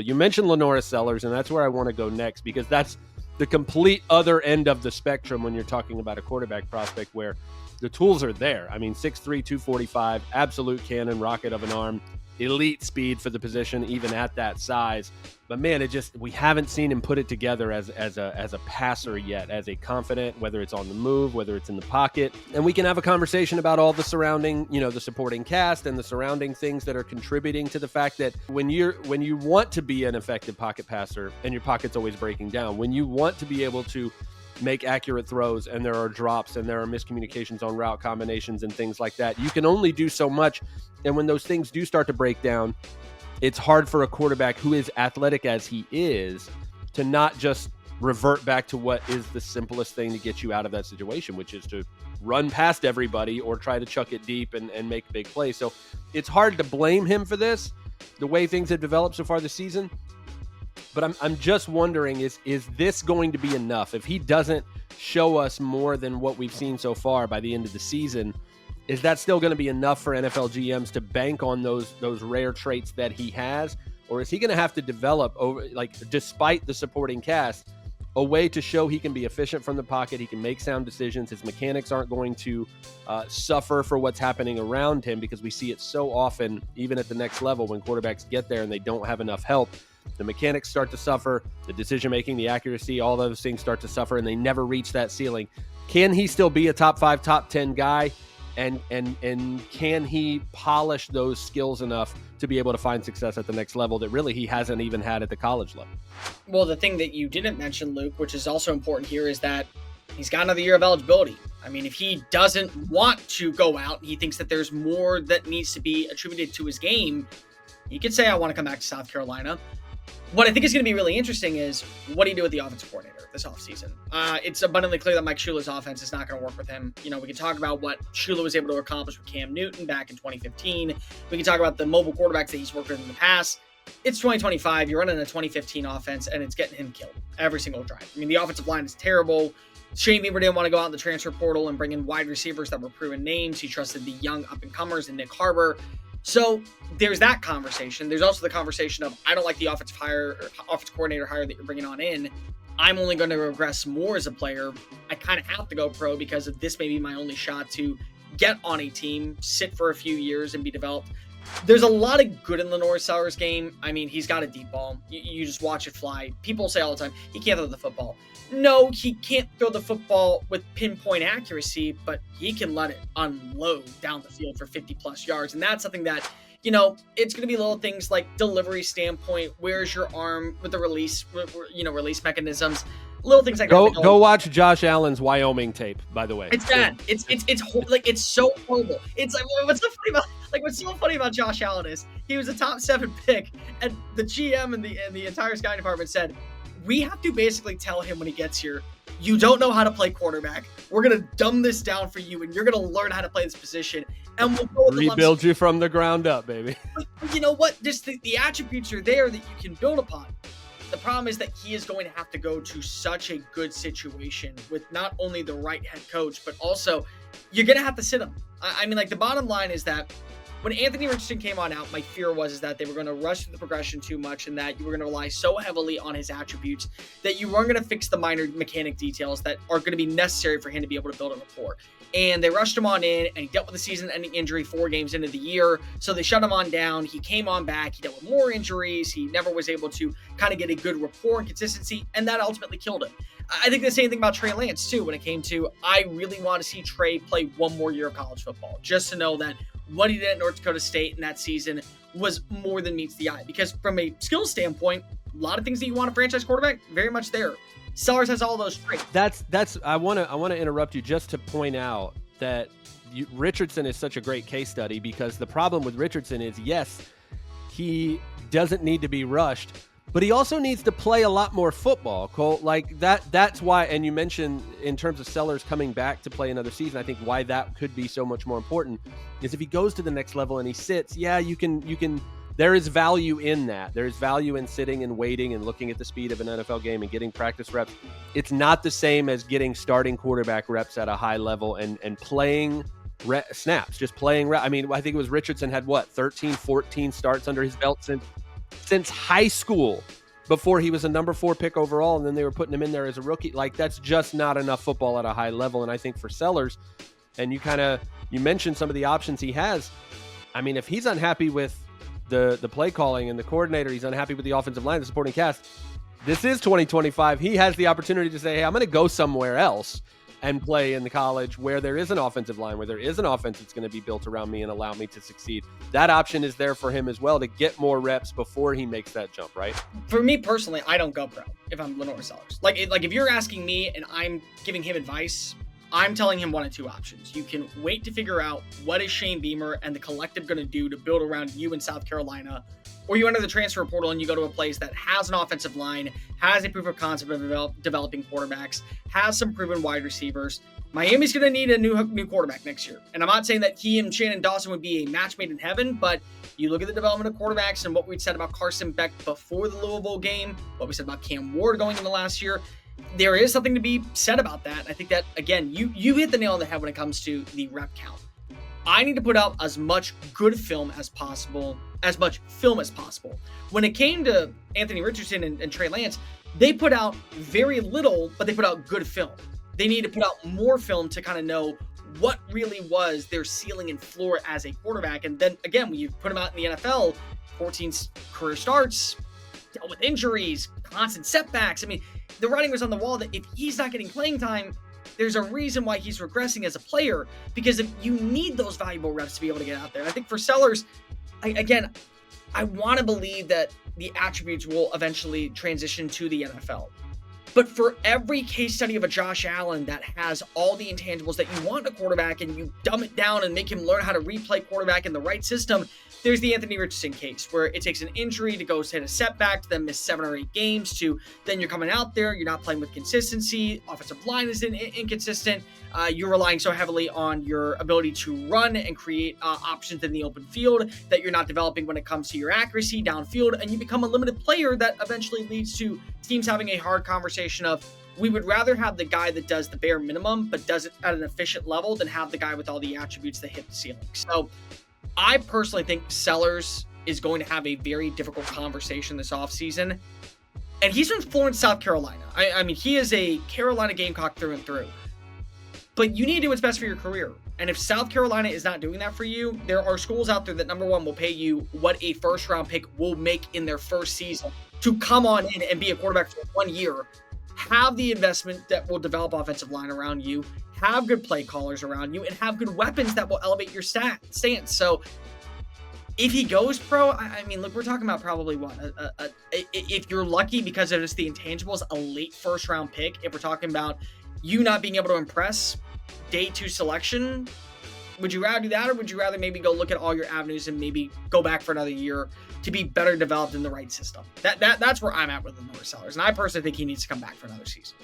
You mentioned LaNorris Sellers, and that's where I want to go next, because that's the complete other end of the spectrum when you're talking about a quarterback prospect where the tools are there. I mean, 6'3", 245, absolute cannon, rocket of an arm, elite speed for the position, even at that size. But man, we haven't seen him put it together as a passer yet, as a confident, whether it's on the move, whether it's in the pocket. And we can have a conversation about all the surrounding, the supporting cast and the surrounding things that are contributing to the fact that when you want to be an effective pocket passer and your pocket's always breaking down, when you want to be able to make accurate throws and there are drops and there are miscommunications on route combinations and things like that, you can only do so much. And when those things do start to break down, it's hard for a quarterback who is athletic as he is to not just revert back to what is the simplest thing to get you out of that situation, which is to run past everybody or try to chuck it deep and make big plays. So it's hard to blame him for this, the way things have developed so far this season. But I'm just wondering, is this going to be enough? If he doesn't show us more than what we've seen so far by the end of the season, is that still going to be enough for NFL GMs to bank on those rare traits that he has? Or is he going to have to develop, despite the supporting cast, a way to show he can be efficient from the pocket, he can make sound decisions, his mechanics aren't going to suffer for what's happening around him, because we see it so often, even at the next level, when quarterbacks get there and they don't have enough help. The mechanics start to suffer, the decision-making, the accuracy, all those things start to suffer, and they never reach that ceiling. Can he still be a top 5, top 10 guy? And can he polish those skills enough to be able to find success at the next level that really he hasn't even had at the college level? Well, the thing that you didn't mention, Luke, which is also important here, is that he's got another year of eligibility. I mean, if he doesn't want to go out, he thinks that there's more that needs to be attributed to his game, he could say, I want to come back to South Carolina. What I think is going to be really interesting is what do you do with the offensive coordinator this offseason? It's abundantly clear that Mike Shula's offense is not going to work with him. We can talk about what Shula was able to accomplish with Cam Newton back in 2015. We can talk about the mobile quarterbacks that he's worked with in the past. It's 2025. You're running a 2015 offense, and it's getting him killed every single drive. I mean, the offensive line is terrible. Shane Beamer didn't want to go out in the transfer portal and bring in wide receivers that were proven names. He trusted the young up-and-comers and Nick Harbor. So there's that conversation. There's also the conversation of, I don't like the offensive coordinator hire that you're bringing on in. I'm only going to regress more as a player. I kind of have to go pro because of this may be my only shot to get on a team, sit for a few years and be developed. There's a lot of good in LaNorris Sellers' game. I mean, he's got a deep ball. You just watch it fly. People say all the time, he can't throw the football. No, he can't throw the football with pinpoint accuracy, but he can let it unload down the field for 50-plus yards. And that's something that, it's going to be little things like delivery standpoint, where's your arm with the release mechanisms, little things like that. Go watch Josh Allen's Wyoming tape, by the way. It's bad. It's so horrible. It's like, what's so funny about Josh Allen is he was a top 7 pick, and the GM and the entire scouting department said, we have to basically tell him when he gets here, you don't know how to play quarterback. We're going to dumb this down for you, and you're going to learn how to play this position. And we'll go with rebuild you from the ground up, baby. But you know what? Just the attributes are there that you can build upon. The problem is that he is going to have to go to such a good situation with not only the right head coach, but also you're going to have to sit him. I mean, the bottom line is that when Anthony Richardson came on out, my fear was that they were going to rush through the progression too much and that you were going to rely so heavily on his attributes that you weren't going to fix the minor mechanic details that are going to be necessary for him to be able to build a rapport. And they rushed him on in, and he dealt with the season-ending injury 4 games into the year, so they shut him on down. He came on back. He dealt with more injuries. He never was able to kind of get a good rapport and consistency, and that ultimately killed him. I think the same thing about Trey Lance, too, when it came to, I really want to see Trey play one more year of college football, just to know that what he did at North Dakota State in that season was more than meets the eye. Because from a skill standpoint, a lot of things that you want a franchise quarterback, very much there. Sellers has all those traits. I want to interrupt you just to point out that Richardson is such a great case study, because the problem with Richardson is, yes, he doesn't need to be rushed, but he also needs to play a lot more football, Cole. That's why, and you mentioned in terms of Sellers coming back to play another season, I think why that could be so much more important is if he goes to the next level and he sits, you can there is value in that. There is value in sitting and waiting and looking at the speed of an NFL game and getting practice reps. It's not the same as getting starting quarterback reps at a high level and playing snaps, just playing. I mean, I think it was Richardson had 13, 14 starts under his belt since high school before he was a number 4 pick overall, and then they were putting him in there as a rookie. Like, that's just not enough football at a high level. And I think for Sellers, and you mentioned some of the options he has. I mean, if he's unhappy with the play calling and the coordinator, he's unhappy with the offensive line, the supporting cast, this is 2025. He has the opportunity to say, hey, I'm going to go somewhere else and play in the college where there is an offensive line, where there is an offense that's going to be built around me and allow me to succeed. That option is there for him as well to get more reps before he makes that jump, right? For me personally, I don't go pro if I'm LaNorris Sellers. Like if you're asking me and I'm giving him advice, I'm telling him one of two options. You can wait to figure out what is Shane Beamer and the collective going to do to build around you in South Carolina, or you enter the transfer portal and you go to a place that has an offensive line, has a proof of concept of developing quarterbacks, has some proven wide receivers. Miami's going to need a new quarterback next year. And I'm not saying that he and Shannon Dawson would be a match made in heaven, but you look at the development of quarterbacks and what we said about Carson Beck before the Louisville game, what we said about Cam Ward going into last year, there is something to be said about that. I think that, again, you hit the nail on the head when it comes to the rep count. I need to put out as much good film as possible, as much film as possible. When it came to Anthony Richardson and Trey Lance, they put out very little, but they put out good film. They need to put out more film to kind of know what really was their ceiling and floor as a quarterback. And then, again, when you put them out in the NFL, 14 career starts, dealt with injuries, constant setbacks. I mean, the writing was on the wall that if he's not getting playing time, there's a reason why he's regressing as a player, because if you need those valuable reps to be able to get out there. And I think for Sellers, I want to believe that the attributes will eventually transition to the NFL. But for every case study of a Josh Allen that has all the intangibles that you want in a quarterback and you dumb it down and make him learn how to replay quarterback in the right system, there's the Anthony Richardson case where it takes an injury to go hit a setback to then miss 7 or 8 games to then you're coming out there, you're not playing with consistency, offensive line is inconsistent, you're relying so heavily on your ability to run and create options in the open field that you're not developing when it comes to your accuracy downfield, and you become a limited player that eventually leads to teams having a hard conversation of, we would rather have the guy that does the bare minimum but does it at an efficient level than have the guy with all the attributes that hit the ceiling. So I personally think Sellers is going to have a very difficult conversation this offseason. And he's from Florence, South Carolina. I mean, he is a Carolina Gamecock through and through. But you need to do what's best for your career. And if South Carolina is not doing that for you, there are schools out there that, number one, will pay you what a first-round pick will make in their first season to come on in and be a quarterback for 1 year, have the investment that will develop offensive line around you, have good play callers around you, and have good weapons that will elevate your stance. So if he goes pro, I mean, look, we're talking about probably what, if you're lucky because of just the intangibles, a late first-round pick. If we're talking about you not being able to impress, day 2 selection, would you rather do that, or would you rather maybe go look at all your avenues and maybe go back for another year to be better developed in the right system? That's where I'm at with LaNorris Sellers, and I personally think he needs to come back for another season.